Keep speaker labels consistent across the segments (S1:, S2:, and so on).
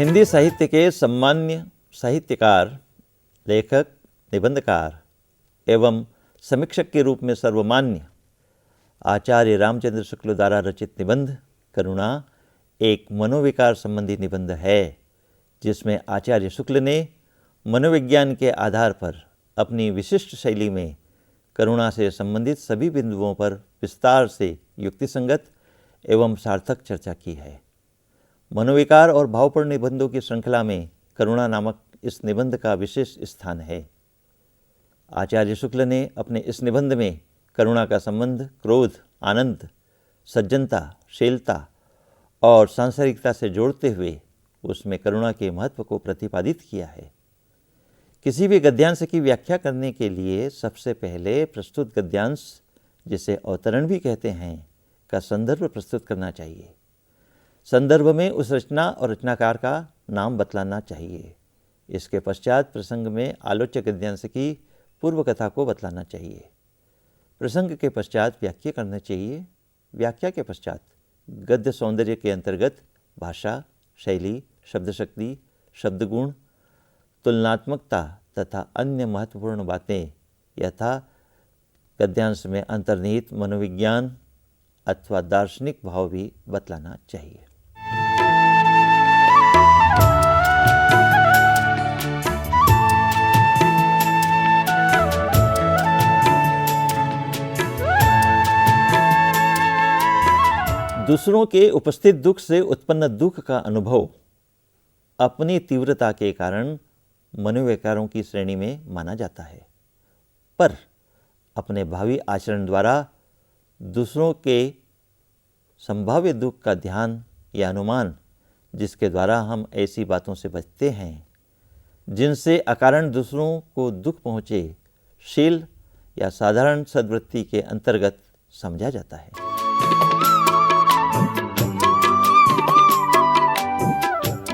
S1: हिंदी साहित्य के सम्मान्य साहित्यकार, लेखक, निबंधकार एवं समीक्षक के रूप में सर्वमान्य आचार्य रामचंद्र शुक्ल द्वारा रचित निबंध करुणा एक मनोविकार संबंधी निबंध है, जिसमें आचार्य शुक्ल ने मनोविज्ञान के आधार पर अपनी विशिष्ट शैली में करुणा से संबंधित सभी बिंदुओं पर विस्तार से युक्तिसंगत एवं सार्थक चर्चा की है। मनोविकार और भावपूर्ण निबंधों की श्रृंखला में करुणा नामक इस निबंध का विशेष स्थान है। आचार्य शुक्ल ने अपने इस निबंध में करुणा का संबंध क्रोध, आनंद, सज्जनता, शीलता और सांसारिकता से जोड़ते हुए उसमें करुणा के महत्व को प्रतिपादित किया है। किसी भी गद्यांश की व्याख्या करने के लिए सबसे पहले प्रस्तुत गद्यांश, जिसे अवतरण भी कहते हैं, का संदर्भ प्रस्तुत करना चाहिए। संदर्भ में उस रचना और रचनाकार का नाम बतलाना चाहिए। इसके पश्चात प्रसंग में आलोच्य गद्यांश की पूर्व कथा को बतलाना चाहिए। प्रसंग के पश्चात व्याख्या करना चाहिए। व्याख्या के पश्चात गद्य सौंदर्य के अंतर्गत भाषा, शैली, शब्दशक्ति, शब्दगुण, तुलनात्मकता तथा अन्य महत्वपूर्ण बातें यथा गद्यांश में अंतर्निहित मनोविज्ञान अथवा दार्शनिक भाव भी बतलाना चाहिए। दूसरों के उपस्थित दुख से उत्पन्न दुख का अनुभव अपनी तीव्रता के कारण मनोविकारों की श्रेणी में माना जाता है, पर अपने भावी आचरण द्वारा दूसरों के संभाव्य दुख का ध्यान या अनुमान, जिसके द्वारा हम ऐसी बातों से बचते हैं जिनसे अकारण दूसरों को दुख पहुँचे, शील या साधारण सद्वृत्ति के अंतर्गत समझा जाता है।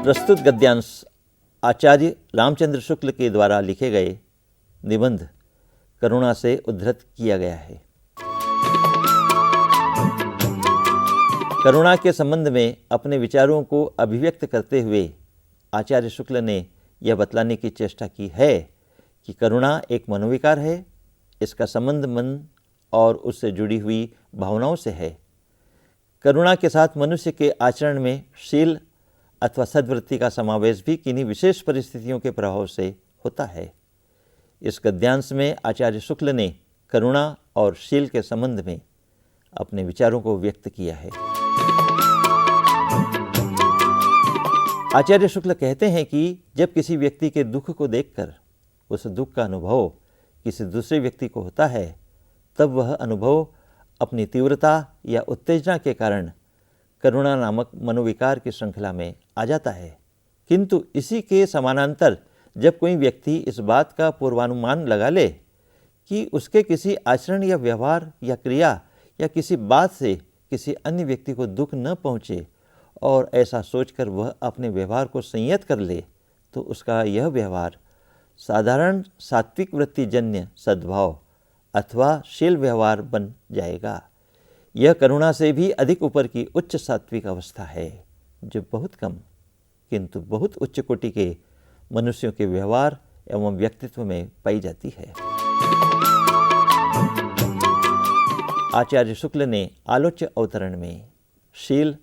S1: प्रस्तुत गद्यांश आचार्य रामचंद्र शुक्ल के द्वारा लिखे गए निबंध करुणा से उद्धृत किया गया है। करुणा के संबंध में अपने विचारों को अभिव्यक्त करते हुए आचार्य शुक्ल ने यह बतलाने की चेष्टा की है कि करुणा एक मनोविकार है। इसका संबंध मन और उससे जुड़ी हुई भावनाओं से है। करुणा के साथ मनुष्य के आचरण में शील अथवा सद्वृत्ति का समावेश भी किन्हीं विशेष परिस्थितियों के प्रभाव से होता है। इस गद्यांश में आचार्य शुक्ल ने करुणा और शील के संबंध में अपने विचारों को व्यक्त किया है। आचार्य शुक्ल कहते हैं कि जब किसी व्यक्ति के दुख को देखकर उस दुख का अनुभव किसी दूसरे व्यक्ति को होता है, तब वह अनुभव अपनी तीव्रता या उत्तेजना के कारण करुणा नामक मनोविकार की श्रृंखला में आ जाता है। किंतु इसी के समानांतर जब कोई व्यक्ति इस बात का पूर्वानुमान लगा ले कि उसके किसी आचरण या व्यवहार या क्रिया या किसी बात से किसी अन्य व्यक्ति को दुख न पहुँचे और ऐसा सोचकर वह अपने व्यवहार को संयत कर ले, तो उसका यह व्यवहार साधारण सात्विक वृत्तिजन्य सद्भाव अथवा शील व्यवहार बन जाएगा। यह करुणा से भी अधिक ऊपर की उच्च सात्विक अवस्था है, जो बहुत कम किंतु बहुत उच्च कोटि के मनुष्यों के व्यवहार एवं व्यक्तित्व में पाई जाती है। आचार्य शुक्ल ने आलोच्य अवतरण में शील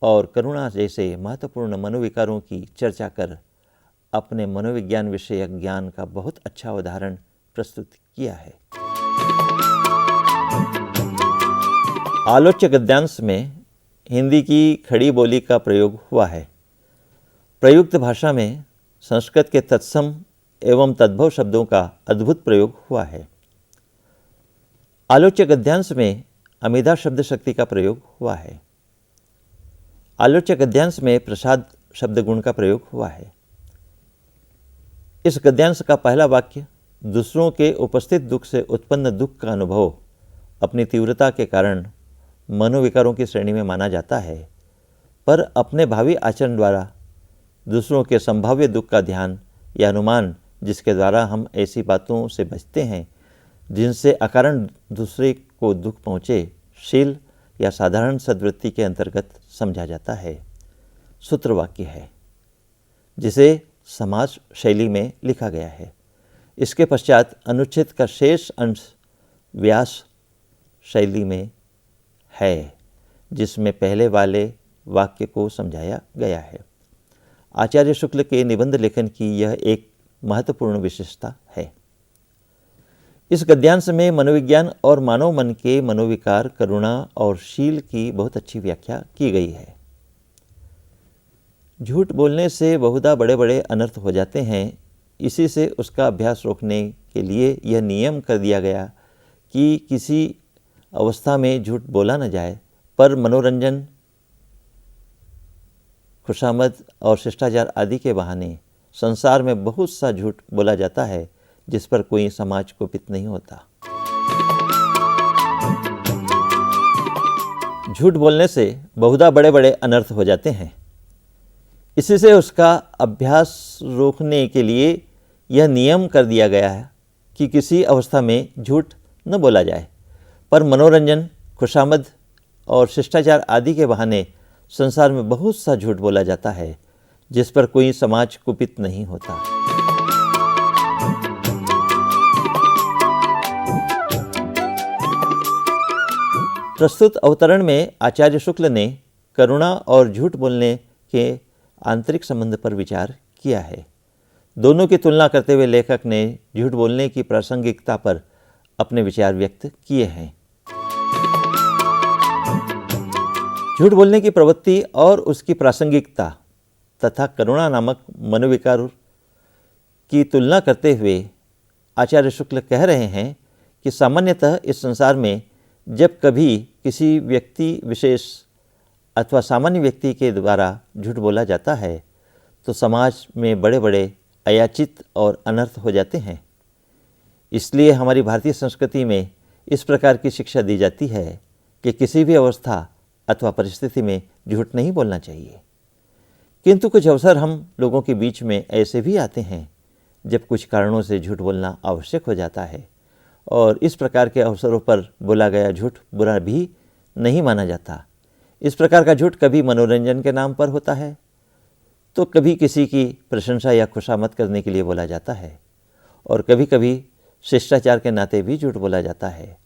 S1: और करुणा जैसे महत्वपूर्ण मनोविकारों की चर्चा कर अपने मनोविज्ञान विषयक ज्ञान का बहुत अच्छा उदाहरण प्रस्तुत किया है। आलोच्य गद्यांश में हिंदी की खड़ी बोली का प्रयोग हुआ है। प्रयुक्त भाषा में संस्कृत के तत्सम एवं तद्भव शब्दों का अद्भुत प्रयोग हुआ है। आलोच्य गद्यांश में अमिधा शब्द शक्ति का प्रयोग हुआ है। आलोच्य गद्यांश में प्रसाद शब्द गुण का प्रयोग हुआ है। इस गद्यांश का पहला वाक्य दूसरों के उपस्थित दुख से उत्पन्न दुख का अनुभव अपनी तीव्रता के कारण मनोविकारों की श्रेणी में माना जाता है, पर अपने भावी आचरण द्वारा दूसरों के संभाव्य दुख का ध्यान या अनुमान, जिसके द्वारा हम ऐसी बातों से बचते हैं जिनसे अकारण दूसरे को दुख पहुँचे, शील या साधारण सद्वृत्ति के अंतर्गत समझा जाता है। सूत्र वाक्य है, जिसे समास शैली में लिखा गया है। इसके पश्चात अनुच्छेद का शेष अंश व्यास शैली में है, जिसमें पहले वाले वाक्य को समझाया गया है। आचार्य शुक्ल के निबंध लेखन की यह एक महत्वपूर्ण विशेषता है। इस गद्यांश में मनोविज्ञान और मानव मन के मनोविकार, करुणा और शील की बहुत अच्छी व्याख्या की गई है। झूठ बोलने से बहुधा बड़े बड़े अनर्थ हो जाते हैं। इसी से उसका अभ्यास रोकने के लिए यह नियम कर दिया गया कि किसी अवस्था में झूठ बोला न जाए, पर मनोरंजन, खुशामद और शिष्टाचार आदि के बहाने संसार में बहुत सा झूठ बोला जाता है, जिस पर कोई समाज कुपित नहीं होता। झूठ बोलने से बहुधा बड़े बड़े अनर्थ हो जाते हैं। इसी से उसका अभ्यास रोकने के लिए यह नियम कर दिया गया है कि किसी अवस्था में झूठ न बोला जाए, पर मनोरंजन, खुशामद और शिष्टाचार आदि के बहाने संसार में बहुत सा झूठ बोला जाता है, जिस पर कोई समाज कुपित नहीं होता। प्रस्तुत अवतरण में आचार्य शुक्ल ने करुणा और झूठ बोलने के आंतरिक संबंध पर विचार किया है। दोनों की तुलना करते हुए लेखक ने झूठ बोलने की प्रासंगिकता पर अपने विचार व्यक्त किए हैं। झूठ बोलने की प्रवृत्ति और उसकी प्रासंगिकता तथा करुणा नामक मनोविकार की तुलना करते हुए आचार्य शुक्ल कह रहे हैं कि सामान्यतः इस संसार में जब कभी किसी व्यक्ति विशेष अथवा सामान्य व्यक्ति के द्वारा झूठ बोला जाता है, तो समाज में बड़े बड़े अयाचित और अनर्थ हो जाते हैं। इसलिए हमारी भारतीय संस्कृति में इस प्रकार की शिक्षा दी जाती है कि किसी भी अवस्था अथवा परिस्थिति में झूठ नहीं बोलना चाहिए। किंतु कुछ अवसर हम लोगों के बीच में ऐसे भी आते हैं जब कुछ कारणों से झूठ बोलना आवश्यक हो जाता है, और इस प्रकार के अवसरों पर बोला गया झूठ बुरा भी नहीं माना जाता। इस प्रकार का झूठ कभी मनोरंजन के नाम पर होता है, तो कभी किसी की प्रशंसा या खुशामद करने के लिए बोला जाता है, और कभी कभी शिष्टाचार के नाते भी झूठ बोला जाता है।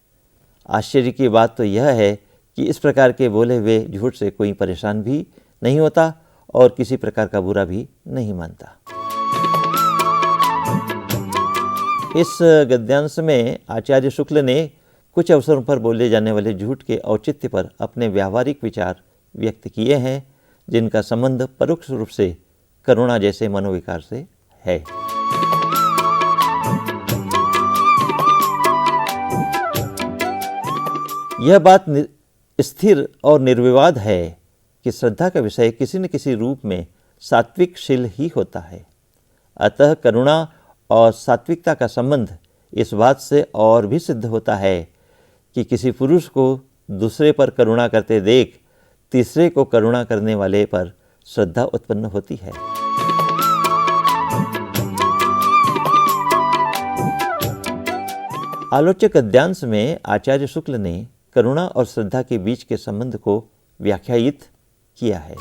S1: आश्चर्य की बात तो यह है कि इस प्रकार के बोले हुए झूठ से कोई परेशान भी नहीं होता और किसी प्रकार का बुरा भी नहीं मानता। इस गद्यांश में आचार्य शुक्ल ने कुछ अवसरों पर बोले जाने वाले झूठ के औचित्य पर अपने व्यावहारिक विचार व्यक्त किए हैं, जिनका संबंध परोक्ष रूप से करुणा जैसे मनोविकार से है। यह बात स्थिर और निर्विवाद है कि श्रद्धा का विषय किसी न किसी रूप में सात्विक शील ही होता है। अतः करुणा और सात्विकता का संबंध इस बात से और भी सिद्ध होता है कि किसी पुरुष को दूसरे पर करुणा करते देख तीसरे को करुणा करने वाले पर श्रद्धा उत्पन्न होती है। आलोचक गद्यांश में आचार्य शुक्ल ने करुणा और श्रद्धा के बीच के संबंध को व्याख्यायित किया है।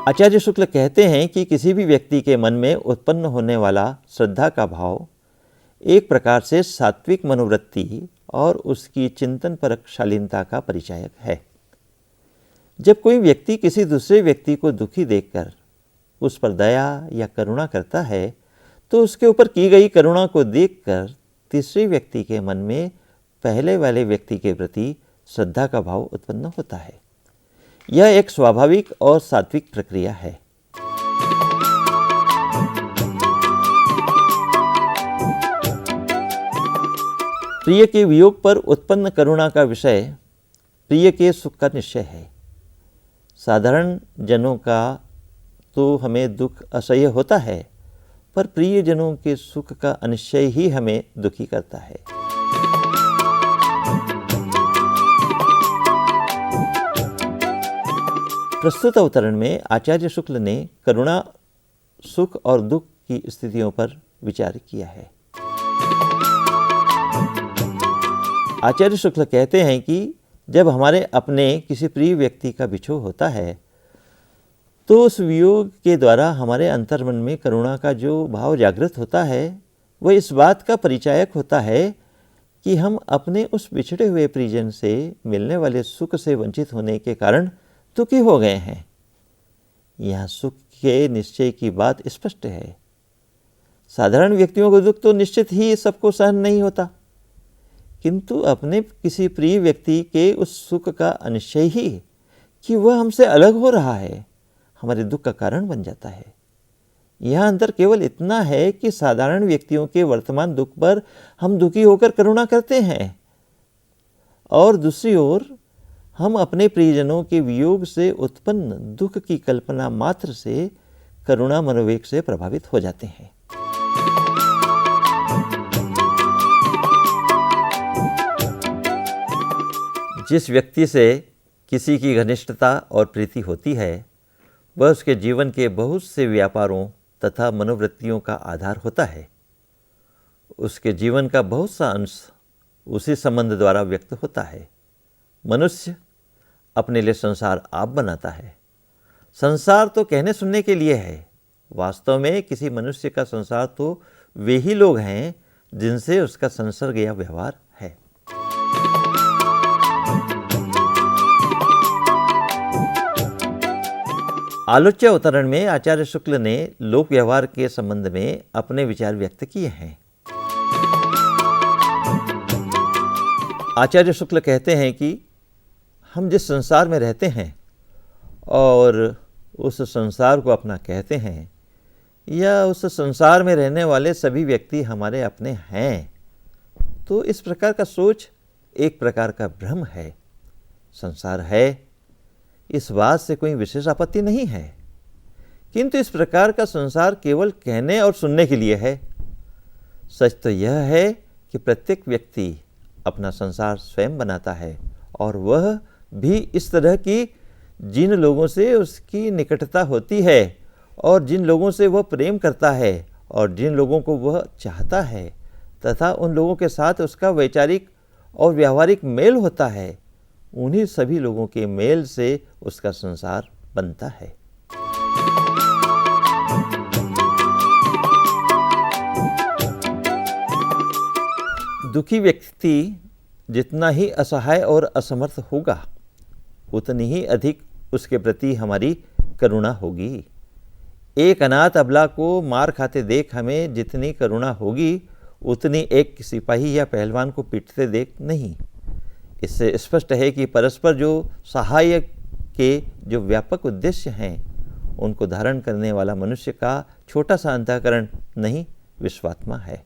S1: आचार्य शुक्ल कहते हैं कि किसी भी व्यक्ति के मन में उत्पन्न होने वाला श्रद्धा का भाव एक प्रकार से सात्विक मनोवृत्ति और उसकी चिंतनपरक शालीनता का परिचायक है। जब कोई व्यक्ति किसी दूसरे व्यक्ति को दुखी देखकर उस पर दया या करुणा करता है, तो उसके ऊपर की गई करुणा को देखकर तीसरे व्यक्ति के मन में पहले वाले व्यक्ति के प्रति श्रद्धा का भाव उत्पन्न होता है। यह एक स्वाभाविक और सात्विक प्रक्रिया है। प्रिय के वियोग पर उत्पन्न करुणा का विषय प्रिय के सुख का निश्चय है। साधारण जनों का तो हमें दुख असह्य होता है, पर प्रियजनों के सुख का अनिश्चय ही हमें दुखी करता है। प्रस्तुत अवतरण में आचार्य शुक्ल ने करुणा, सुख और दुख की स्थितियों पर विचार किया है। आचार्य शुक्ल कहते हैं कि जब हमारे अपने किसी प्रिय व्यक्ति का बिछोह होता है, तो उस वियोग के द्वारा हमारे अंतर्मन में करुणा का जो भाव जागृत होता है वह इस बात का परिचायक होता है कि हम अपने उस बिछड़े हुए परिजन से मिलने वाले सुख से वंचित होने के कारण दुखी हो गए हैं। यहाँ सुख के निश्चय की बात स्पष्ट है। साधारण व्यक्तियों को दुख तो निश्चित ही सबको सहन नहीं होता, किंतु अपने किसी प्रिय व्यक्ति के उस सुख का अनिश्चय ही कि वह हमसे अलग हो रहा है हमारे दुख का कारण बन जाता है। यह अंतर केवल इतना है कि साधारण व्यक्तियों के वर्तमान दुख पर हम दुखी होकर करुणा करते हैं, और दूसरी ओर हम अपने प्रियजनों के वियोग से उत्पन्न दुख की कल्पना मात्र से करुणा मनोवेग से प्रभावित हो जाते हैं। जिस व्यक्ति से किसी की घनिष्ठता और प्रीति होती है वह उसके जीवन के बहुत से व्यापारों तथा मनोवृत्तियों का आधार होता है। उसके जीवन का बहुत सा अंश उसी संबंध द्वारा व्यक्त होता है। मनुष्य अपने लिए संसार आप बनाता है। संसार तो कहने सुनने के लिए है, वास्तव में किसी मनुष्य का संसार तो वे ही लोग हैं जिनसे उसका संसर्ग या व्यवहार है। आलोच्य अवतरण में आचार्य शुक्ल ने लोक व्यवहार के संबंध में अपने विचार व्यक्त किए हैं। आचार्य शुक्ल कहते हैं कि हम जिस संसार में रहते हैं और उस संसार को अपना कहते हैं, या उस संसार में रहने वाले सभी व्यक्ति हमारे अपने हैं, तो इस प्रकार का सोच एक प्रकार का भ्रम है। संसार है, इस बात से कोई विशेष आपत्ति नहीं है, किंतु इस प्रकार का संसार केवल कहने और सुनने के लिए है। सच तो यह है कि प्रत्येक व्यक्ति अपना संसार स्वयं बनाता है, और वह भी इस तरह कि जिन लोगों से उसकी निकटता होती है और जिन लोगों से वह प्रेम करता है और जिन लोगों को वह चाहता है तथा उन लोगों के साथ उसका वैचारिक और व्यावहारिक मेल होता है, उन्हीं सभी लोगों के मेल से उसका संसार बनता है। दुखी व्यक्ति जितना ही असहाय और असमर्थ होगा उतनी ही अधिक उसके प्रति हमारी करुणा होगी। एक अनाथ अबला को मार खाते देख हमें जितनी करुणा होगी उतनी एक सिपाही या पहलवान को पीटते देख नहीं। इससे स्पष्ट है कि परस्पर जो सहायक के जो व्यापक उद्देश्य हैं उनको धारण करने वाला मनुष्य का छोटा सा अंतःकरण नहीं, विश्वात्मा है।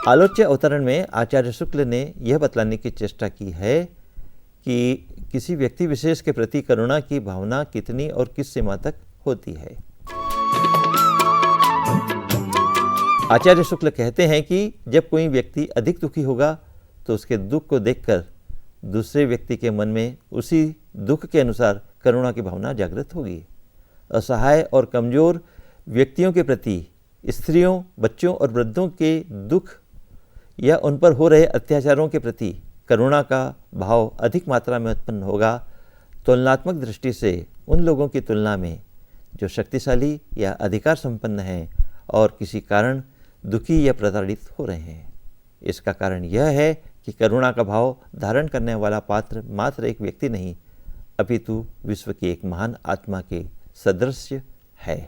S1: आलोच्य अवतरण में आचार्य शुक्ल ने यह बतलाने की चेष्टा की है कि किसी व्यक्ति विशेष के प्रति करुणा की भावना कितनी और किस सीमा तक होती है। आचार्य शुक्ल कहते हैं कि जब कोई व्यक्ति अधिक दुखी होगा तो उसके दुख को देखकर दूसरे व्यक्ति के मन में उसी दुख के अनुसार करुणा की भावना जागृत होगी। असहाय और कमजोर व्यक्तियों के प्रति, स्त्रियों, बच्चों और वृद्धों के दुख या उन पर हो रहे अत्याचारों के प्रति करुणा का भाव अधिक मात्रा में उत्पन्न होगा, तुलनात्मक दृष्टि से उन लोगों की तुलना में जो शक्तिशाली या अधिकार संपन्न हैं और किसी कारण दुखी या प्रताड़ित हो रहे हैं। इसका कारण यह है कि करुणा का भाव धारण करने वाला पात्र मात्र एक व्यक्ति नहीं, अपितु विश्व की एक महान आत्मा के सदृश है।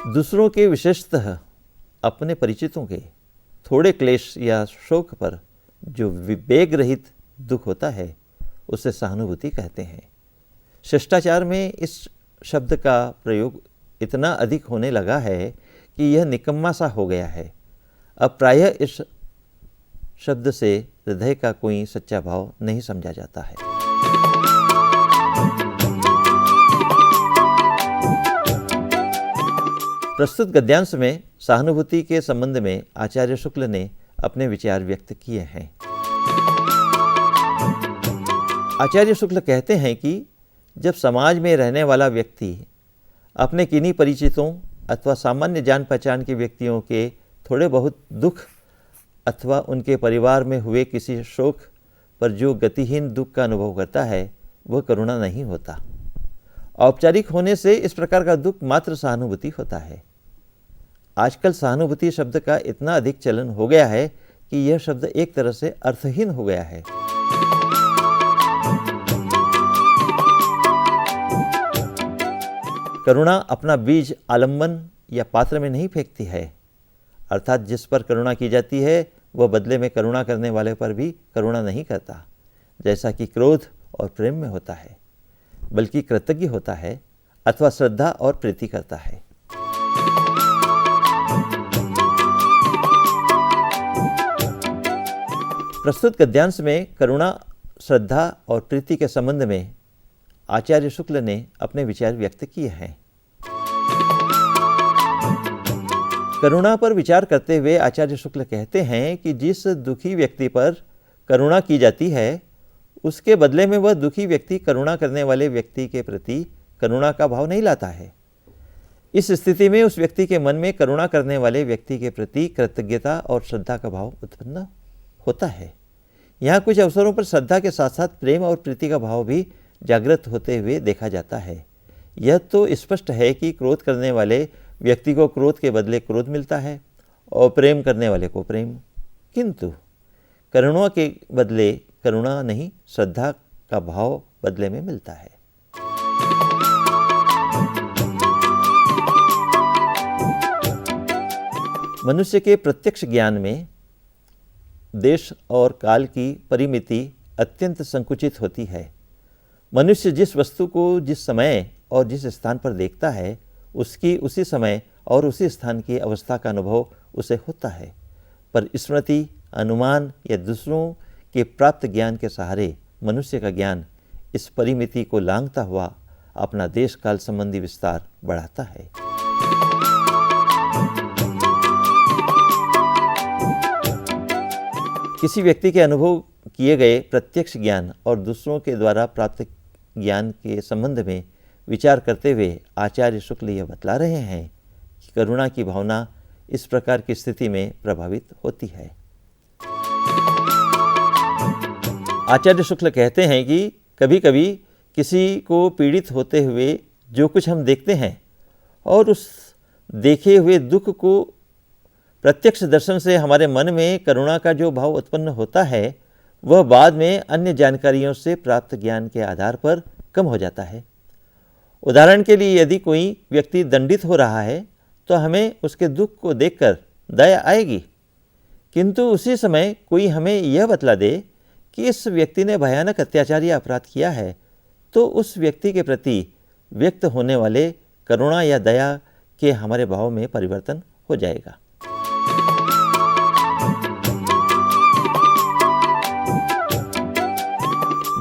S1: दूसरों के, विशेषतः अपने परिचितों के थोड़े क्लेश या शोक पर जो विवेक रहित दुख होता है उसे सहानुभूति कहते हैं। शिष्टाचार में इस शब्द का प्रयोग इतना अधिक होने लगा है कि यह निकम्मा सा हो गया है। अब प्रायः इस शब्द से हृदय का कोई सच्चा भाव नहीं समझा जाता है। प्रस्तुत गद्यांश में सहानुभूति के संबंध में आचार्य शुक्ल ने अपने विचार व्यक्त किए हैं। आचार्य शुक्ल कहते हैं कि जब समाज में रहने वाला व्यक्ति अपने किन्हीं परिचितों अथवा सामान्य जान पहचान के व्यक्तियों के थोड़े बहुत दुख अथवा उनके परिवार में हुए किसी शोक पर जो गतिहीन दुख का अनुभव करता है वह करुणा नहीं होता। औपचारिक होने से इस प्रकार का दुख मात्र सहानुभूति होता है। आजकल सहानुभूति शब्द का इतना अधिक चलन हो गया है कि यह शब्द एक तरह से अर्थहीन हो गया है। करुणा अपना बीज आलंबन या पात्र में नहीं फेंकती है, अर्थात जिस पर करुणा की जाती है वह बदले में करुणा करने वाले पर भी करुणा नहीं करता, जैसा कि क्रोध और प्रेम में होता है, बल्कि कृतज्ञ होता है अथवा श्रद्धा और प्रीति करता है। प्रस्तुत गद्यांश में करुणा, श्रद्धा और प्रीति के संबंध में आचार्य शुक्ल ने अपने विचार व्यक्त किए हैं। करुणा पर विचार करते हुए आचार्य शुक्ल कहते हैं कि जिस दुखी व्यक्ति पर करुणा की जाती है उसके बदले में वह दुखी व्यक्ति करुणा करने वाले व्यक्ति के प्रति करुणा का भाव नहीं लाता है। इस स्थिति में उस व्यक्ति के मन में करुणा करने वाले व्यक्ति के प्रति कृतज्ञता और श्रद्धा का भाव उत्पन्न होता है। यहाँ कुछ अवसरों पर श्रद्धा के साथ साथ प्रेम और प्रीति का भाव भी जागृत होते हुए देखा जाता है। यह तो स्पष्ट है कि क्रोध करने वाले व्यक्ति को क्रोध के बदले क्रोध मिलता है और प्रेम करने वाले को प्रेम, किंतु करुणा के बदले करुणा नहीं, श्रद्धा का भाव बदले में मिलता है। मनुष्य के प्रत्यक्ष ज्ञान में देश और काल की परिमिति अत्यंत संकुचित होती है। मनुष्य जिस वस्तु को जिस समय और जिस स्थान पर देखता है उसकी उसी समय और उसी स्थान की अवस्था का अनुभव उसे होता है, पर स्मृति, अनुमान या दूसरों के प्राप्त ज्ञान के सहारे मनुष्य का ज्ञान इस परिमिति को लांघता हुआ अपना देश काल संबंधी विस्तार बढ़ाता है। किसी व्यक्ति के अनुभव किए गए प्रत्यक्ष ज्ञान और दूसरों के द्वारा प्राप्त ज्ञान के संबंध में विचार करते हुए आचार्य शुक्ल यह बतला रहे हैं कि करुणा की भावना इस प्रकार की स्थिति में प्रभावित होती है। आचार्य शुक्ल कहते हैं कि कभी कभी किसी को पीड़ित होते हुए जो कुछ हम देखते हैं और उस देखे हुए दुख को प्रत्यक्ष दर्शन से हमारे मन में करुणा का जो भाव उत्पन्न होता है वह बाद में अन्य जानकारियों से प्राप्त ज्ञान के आधार पर कम हो जाता है। उदाहरण के लिए यदि कोई व्यक्ति दंडित हो रहा है तो हमें उसके दुख को देखकर दया आएगी, किंतु उसी समय कोई हमें यह बतला दे कि इस व्यक्ति ने भयानक अत्याचार या अपराध किया है तो उस व्यक्ति के प्रति व्यक्त होने वाले करुणा या दया के हमारे भाव में परिवर्तन हो जाएगा।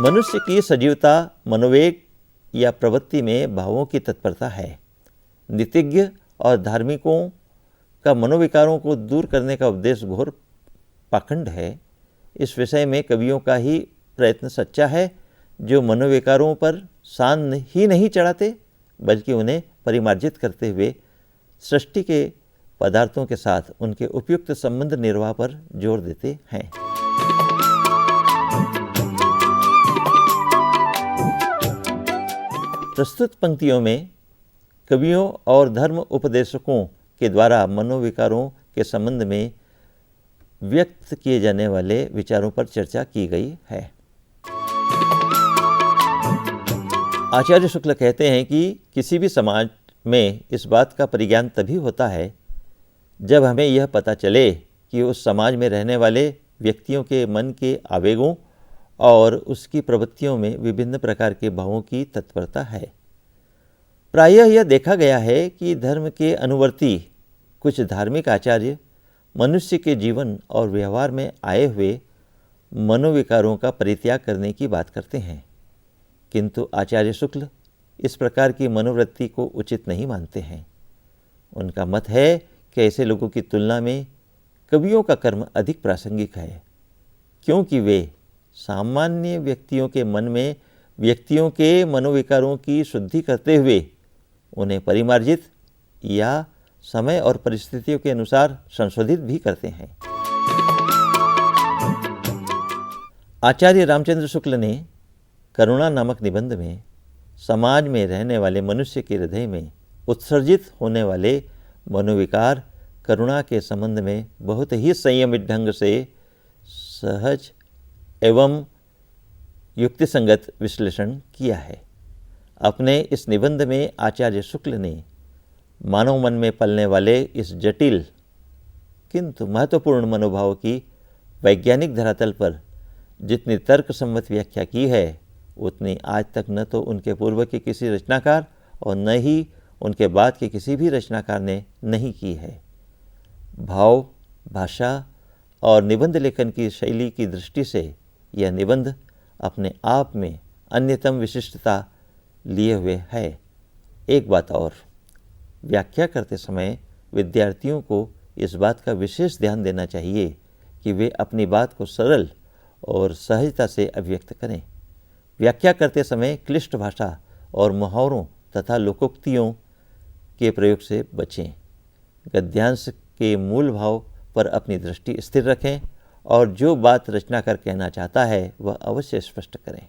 S1: मनुष्य की सजीवता, मनोवेग या प्रवृत्ति में भावों की तत्परता है। नीतिज्ञ और धार्मिकों का मनोविकारों को दूर करने का उपदेश घोर पाखंड है। इस विषय में कवियों का ही प्रयत्न सच्चा है, जो मनोविकारों पर सान ही नहीं चढ़ाते बल्कि उन्हें परिमार्जित करते हुए सृष्टि के पदार्थों के साथ उनके उपयुक्त संबंध निर्वाह पर जोर देते हैं। प्रस्तुत पंक्तियों में कवियों और धर्म उपदेशकों के द्वारा मनोविकारों के संबंध में व्यक्त किए जाने वाले विचारों पर चर्चा की गई है। आचार्य शुक्ल कहते हैं कि किसी भी समाज में इस बात का परिज्ञान तभी होता है जब हमें यह पता चले कि उस समाज में रहने वाले व्यक्तियों के मन के आवेगों और उसकी प्रवृत्तियों में विभिन्न प्रकार के भावों की तत्परता है। प्रायः यह देखा गया है कि धर्म के अनुवर्ती कुछ धार्मिक आचार्य मनुष्य के जीवन और व्यवहार में आए हुए मनोविकारों का परित्याग करने की बात करते हैं, किंतु आचार्य शुक्ल इस प्रकार की मनोवृत्ति को उचित नहीं मानते हैं। उनका मत है कि ऐसे लोगों की तुलना में कवियों का कर्म अधिक प्रासंगिक है, क्योंकि वे सामान्य व्यक्तियों के मन में व्यक्तियों के मनोविकारों की शुद्धि करते हुए उन्हें परिमार्जित या समय और परिस्थितियों के अनुसार संशोधित भी करते हैं। आचार्य रामचंद्र शुक्ल ने करुणा नामक निबंध में समाज में रहने वाले मनुष्य के हृदय में उत्सर्जित होने वाले मनोविकार करुणा के संबंध में बहुत ही संयमित ढंग से सहज एवं युक्तिसंगत विश्लेषण किया है। अपने इस निबंध में आचार्य शुक्ल ने मानव मन में पलने वाले इस जटिल किंतु महत्वपूर्ण मनोभाव की वैज्ञानिक धरातल पर जितनी तर्कसम्मत व्याख्या की है उतनी आज तक न तो उनके पूर्व के किसी रचनाकार और न ही उनके बाद के किसी भी रचनाकार ने नहीं की है। भाव, भाषा और निबंध लेखन की शैली की दृष्टि से यह निबंध अपने आप में अन्यतम विशिष्टता लिए हुए है। एक बात और, व्याख्या करते समय विद्यार्थियों को इस बात का विशेष ध्यान देना चाहिए कि वे अपनी बात को सरल और सहजता से अभिव्यक्त करें। व्याख्या करते समय क्लिष्ट भाषा और मुहावरों तथा लोकोक्तियों के प्रयोग से बचें। गद्यांश के मूल भाव पर अपनी दृष्टि स्थिर रखें और जो बात रचनाकार कहना चाहता है वह अवश्य स्पष्ट करें।